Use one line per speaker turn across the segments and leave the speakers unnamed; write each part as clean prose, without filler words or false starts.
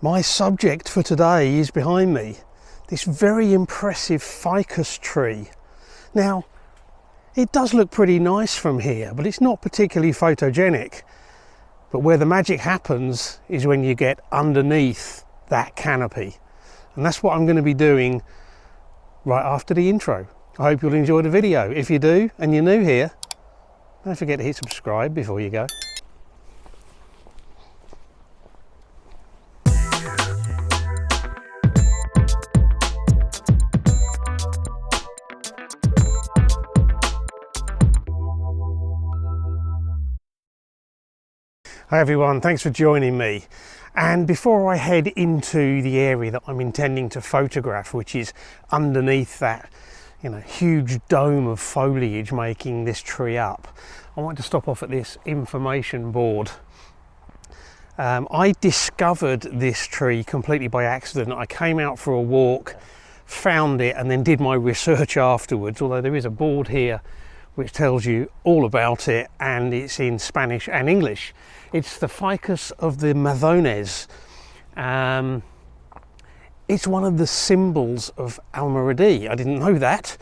My subject for today is behind me, this very impressive ficus tree. Now, it does look pretty nice from here, but it's not particularly photogenic. But where the magic happens is when you get underneath that canopy. And that's what I'm going to be doing right after the intro. I hope you'll enjoy the video. If you do, and you're new here, don't forget to hit subscribe before you go. Hi everyone, thanks for joining me. And before I head into the area that I'm intending to photograph, which is underneath that huge dome of foliage making this tree up, I want to stop off at this information board. I discovered this tree completely by accident. I came out for a walk, found it, and then did my research afterwards, although there is a board here which tells you all about it, and it's in Spanish and English. It's the ficus of the Madones. It's one of the symbols of Almoradí. I didn't know that,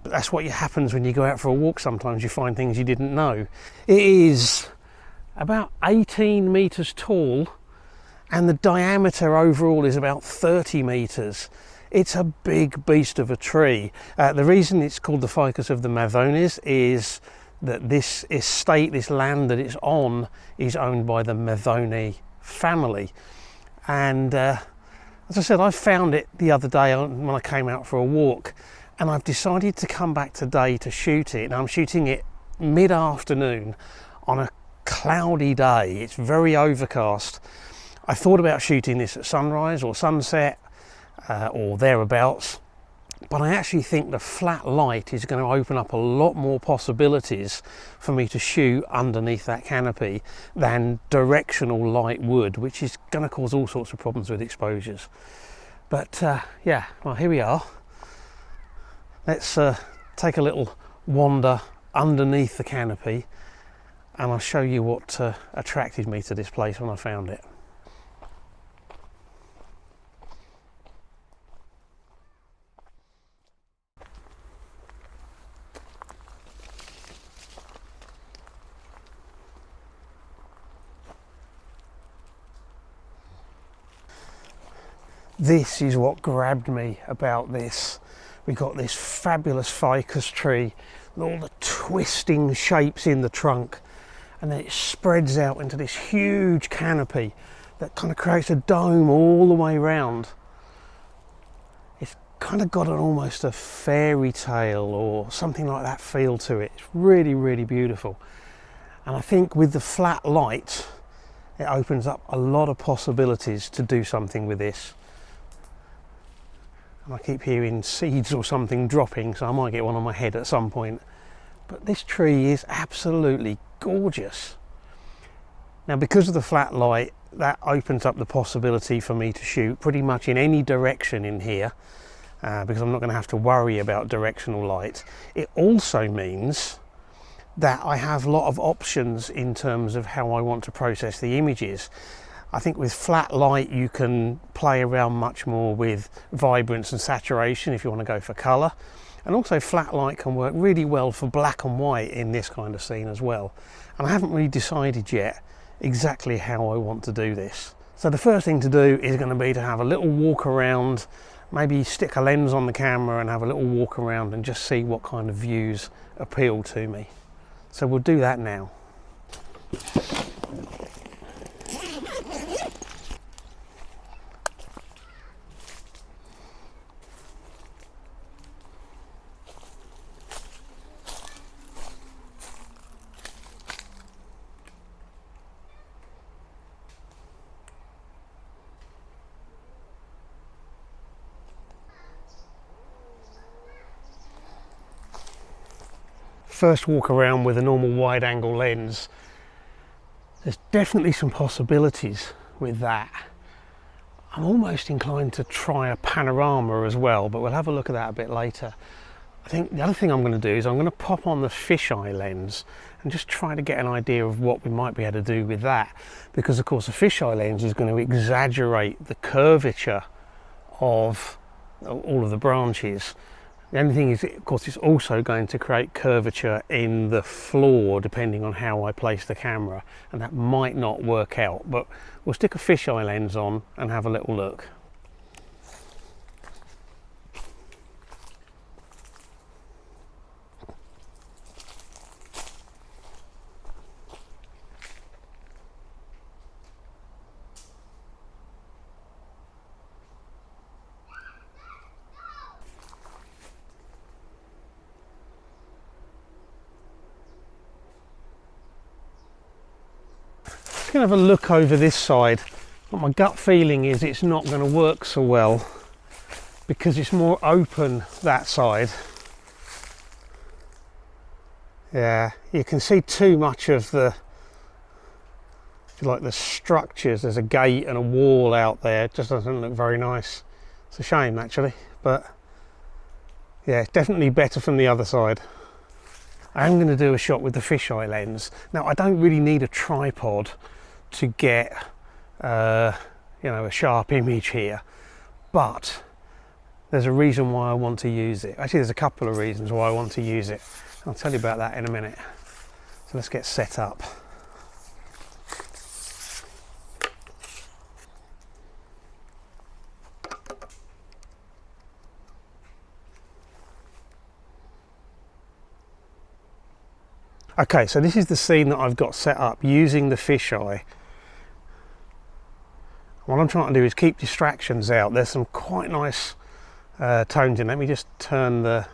but that's what happens when you go out for a walk. Sometimes you find things you didn't know. It is about 18 meters tall, and the diameter overall is about 30 meters. It's a big beast of a tree. The reason it's called the Ficus of the Madones is that this estate, this land that it's on, is owned by the Madone family. And as I said, I found it the other day when I came out for a walk, and I've decided to come back today to shoot it. And I'm shooting it mid-afternoon on a cloudy day. It's very overcast. I thought about shooting this at sunrise or sunset, or thereabouts, but I actually think the flat light is going to open up a lot more possibilities for me to shoot underneath that canopy than directional light would, which is going to cause all sorts of problems with exposures. But yeah, well, here we are. Let's take a little wander underneath the canopy, and I'll show you what attracted me to this place when I found it. This is what grabbed me about this. We got this fabulous ficus tree with all the twisting shapes in the trunk, and then it spreads out into this huge canopy that kind of creates a dome all the way around. It's kind of got almost a fairy tale or something like that feel to it. It's really, really beautiful. And I think with the flat light, it opens up a lot of possibilities to do something with this. And I keep hearing seeds or something dropping, so I might get one on my head at some point. But this tree is absolutely gorgeous. Now, because of the flat light, that opens up the possibility for me to shoot pretty much in any direction in here, because I'm not going to have to worry about directional light. It also means that I have a lot of options in terms of how I want to process the images. I think with flat light you can play around much more with vibrance and saturation if you want to go for colour, and also flat light can work really well for black and white in this kind of scene as well. And I haven't really decided yet exactly how I want to do this. So the first thing to do is going to be to have a little walk around, maybe stick a lens on the camera and have a little walk around and just see what kind of views appeal to me. So we'll do that now. First walk around with a normal wide angle lens, there's definitely some possibilities with that. I'm almost inclined to try a panorama as well, but we'll have a look at that a bit later. I think the other thing I'm going to do is I'm going to pop on the fisheye lens and just try to get an idea of what we might be able to do with that, because of course a fisheye lens is going to exaggerate the curvature of all of the branches. The only thing is, of course, it's also going to create curvature in the floor depending on how I place the camera, and that might not work out, but we'll stick a fisheye lens on and have a little look. Going to have a look over this side, but my gut feeling is it's not going to work so well because it's more open that side. Yeah, you can see too much of the, if you like, the structures. There's a gate and a wall out there. It just doesn't look very nice. It's a shame actually, but yeah, it's definitely better from the other side. I am going to do a shot with the fisheye lens. Now I don't really need a tripod to get you know, a sharp image here, but there's a reason why I want to use it. Actually, there's a couple of reasons why I want to use it. I'll tell you about that in a minute. So let's get set up. Okay, so this is the scene that I've got set up using the fisheye. What I'm trying to do is keep distractions out. There's some quite nice tones in. Let me just turn the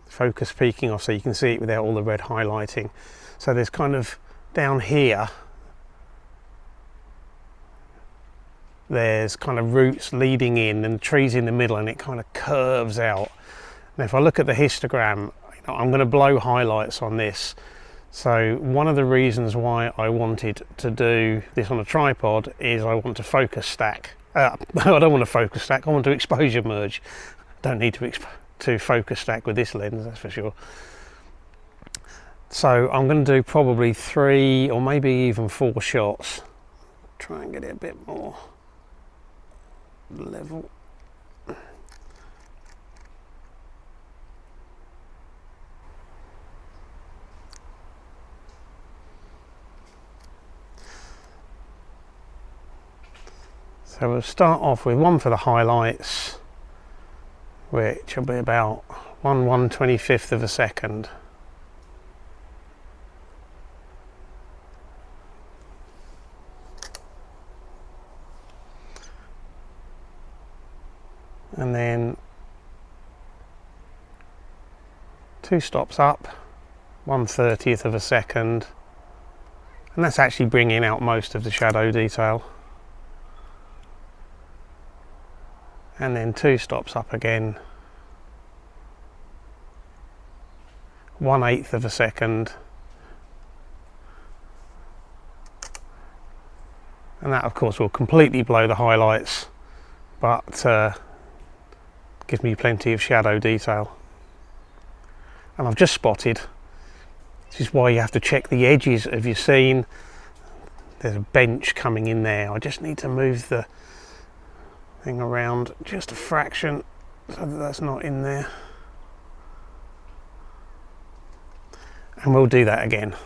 focus peaking off so you can see it without all the red highlighting. So there's kind of down here, there's kind of roots leading in and trees in the middle, and it kind of curves out. And if I look at the histogram, I'm going to blow highlights on this. So one of the reasons why I wanted to do this on a tripod is I want to focus stack. I don't want to focus stack, I want to exposure merge. Don't need to focus stack with this lens, that's for sure. So I'm going to do probably 3 or maybe even 4 shots. Try and get it a bit more level. So we'll start off with one for the highlights, which will be about 1/125th of a second. And then 2 stops up, 1/30th of a second. And that's actually bringing out most of the shadow detail. And then 2 stops up again, 1/8th of a second, and that of course will completely blow the highlights, but gives me plenty of shadow detail. And I've just spotted, this is why you have to check the edges of your scene. There's a bench coming in there. I just need to move the thing around just a fraction so that that's not in there, and we'll do that again.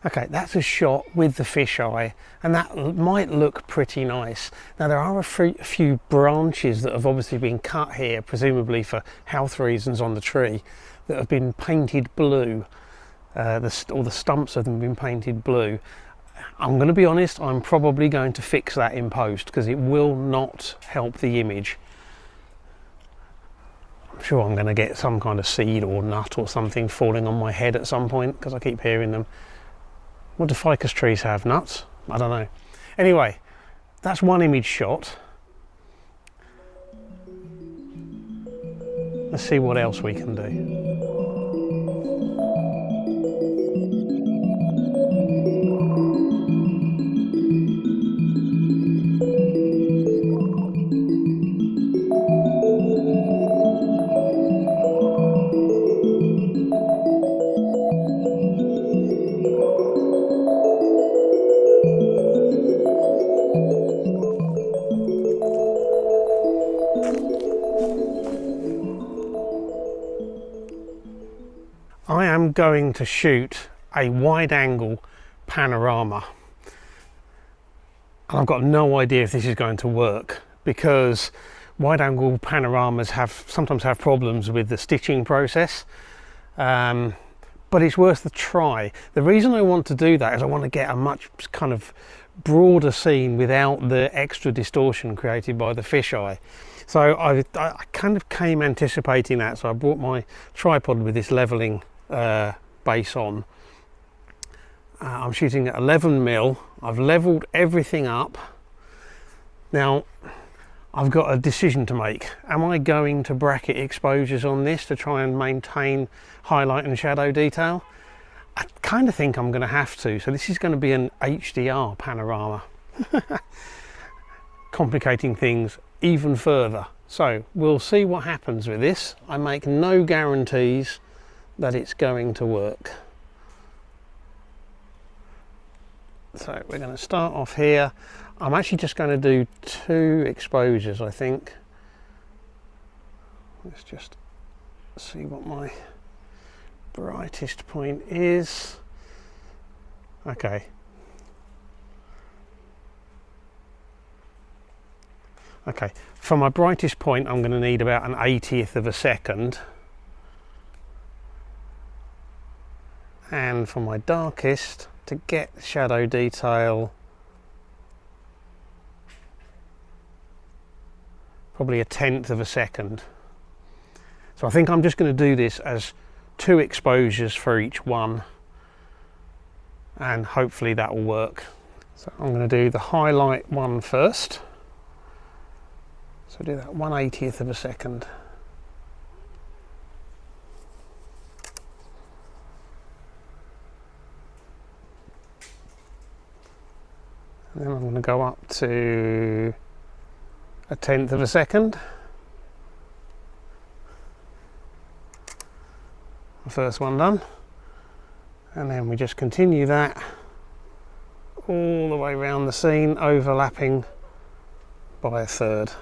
Okay, that's a shot with the fisheye, and that might look pretty nice. Now there are a few branches that have obviously been cut here, presumably for health reasons on the tree, that have been painted blue. All the stumps of them have been painted blue. I'm going to be honest, I'm probably going to fix that in post because it will not help the image. I'm sure I'm going to get some kind of seed or nut or something falling on my head at some point because I keep hearing them. What do ficus trees have? Nuts? I don't know. Anyway, that's one image shot. Let's see what else we can do. going to shoot a wide angle panorama, and I've got no idea if this is going to work, because wide angle panoramas sometimes have problems with the stitching process, but it's worth the try. The reason I want to do that is I want to get a much kind of broader scene without the extra distortion created by the fisheye. So I kind of came anticipating that, so I brought my tripod with this leveling base on. I'm shooting at 11mm. I've leveled everything up. Now I've got a decision to make. Am I going to bracket exposures on this to try and maintain highlight and shadow detail? I kind of think I'm going to have to. So this is going to be an HDR panorama, complicating things even further. So we'll see what happens with this. I make no guarantees that it's going to work. So we're going to start off here. I'm actually just going to do 2 exposures, I think. Let's just see what my brightest point is. Okay. Okay, for my brightest point I'm going to need about an 80th of a second. And for my darkest, to get shadow detail, probably a 1/10 of a second. So I think I'm just going to do this as 2 exposures for each one, and hopefully that will work. So I'm going to do the highlight one first. So do that 1/80th of a second. And then I'm going to go up to a 1/10 of a second. The first one done. And then we just continue that all the way around the scene, overlapping by a 1/3.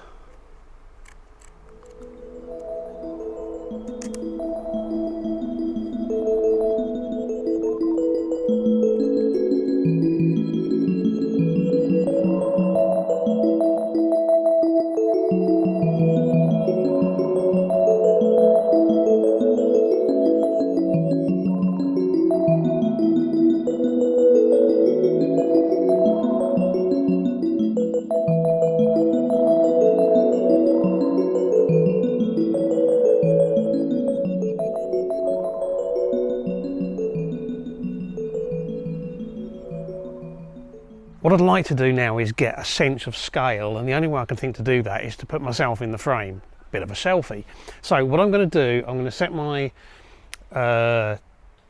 What I'd like to do now is get a sense of scale, and the only way I can think to do that is to put myself in the frame. Bit of a selfie. So what I'm going to do, I'm going to set my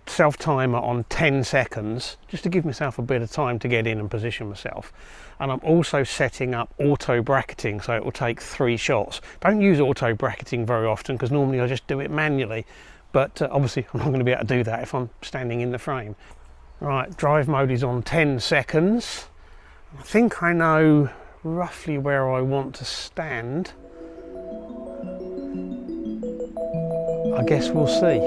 self timer on 10 seconds, just to give myself a bit of time to get in and position myself. And I'm also setting up auto bracketing, so it will take 3 shots. Don't use auto bracketing very often, because normally I just do it manually, but obviously I'm not going to be able to do that if I'm standing in the frame. Right, drive mode is on 10 seconds. I think I know roughly where I want to stand. I guess we'll see.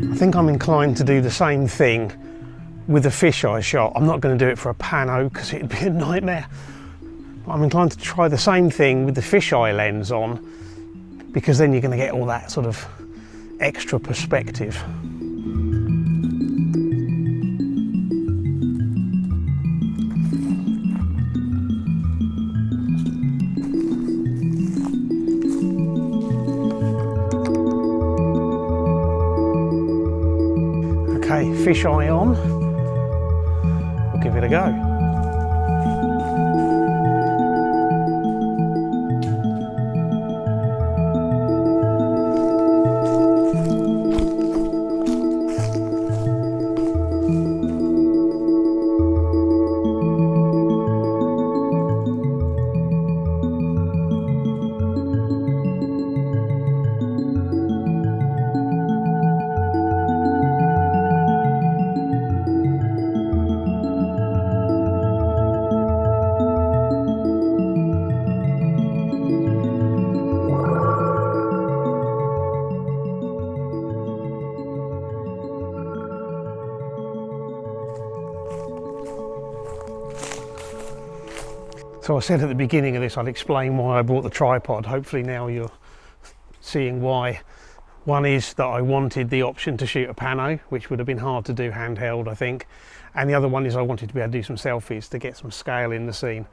I think I'm inclined to do the same thing with a fisheye shot. I'm not going to do it for a pano because it'd be a nightmare. I'm inclined to try the same thing with the fisheye lens on, because then you're going to get all that sort of extra perspective. Okay, fisheye on. We'll give it a go. So I said at the beginning of this I'd explain why I bought the tripod. Hopefully now you're seeing why. One is that I wanted the option to shoot a pano, which would have been hard to do handheld, I think. And the other one is I wanted to be able to do some selfies to get some scale in the scene.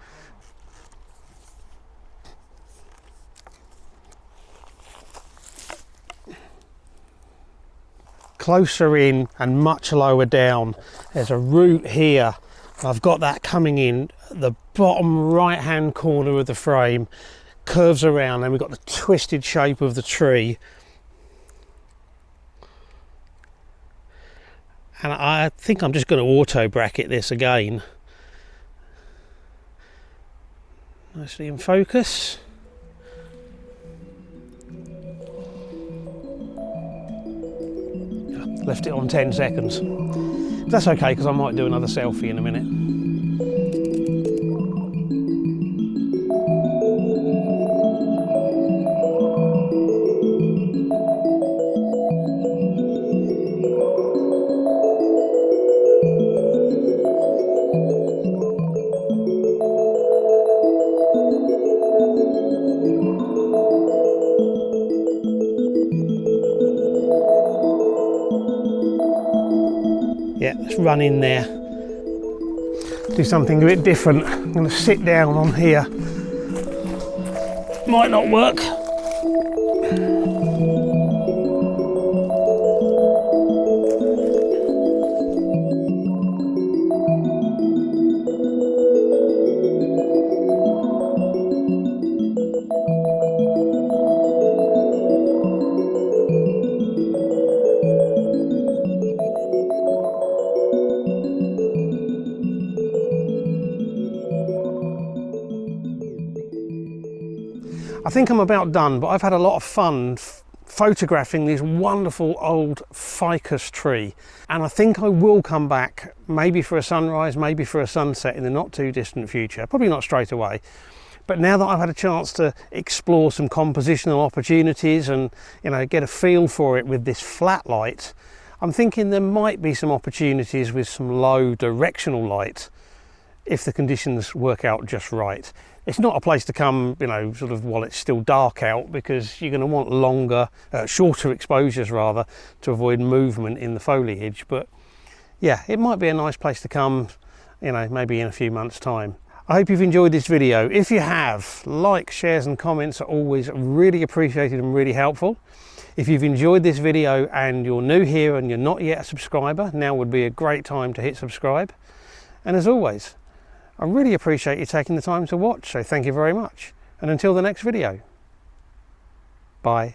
Closer in and much lower down, there's a root here. I've got that coming in the bottom right hand corner of the frame, curves around, and we've got the twisted shape of the tree. And I think I'm just going to auto bracket this again. Nicely in focus. Left it on 10 seconds. That's okay, because I might do another selfie in a minute. Yeah, let's run in there. Do something a bit different. I'm going to sit down on here. Might not work. I think I'm about done, but I've had a lot of fun photographing this wonderful old ficus tree, and I think I will come back maybe for a sunrise, maybe for a sunset in the not too distant future, probably not straight away. But now that I've had a chance to explore some compositional opportunities and, you know, get a feel for it with this flat light, I'm thinking there might be some opportunities with some low directional light if the conditions work out just right. It's not a place to come, you know, sort of while it's still dark out, because you're going to want longer, shorter exposures rather, to avoid movement in the foliage. But yeah, it might be a nice place to come, you know, maybe in a few months' time. I hope you've enjoyed this video. If you have, likes, shares and comments are always really appreciated and really helpful. If you've enjoyed this video and you're new here and you're not yet a subscriber, now would be a great time to hit subscribe. And as always, I really appreciate you taking the time to watch, so thank you very much. And until the next video, bye.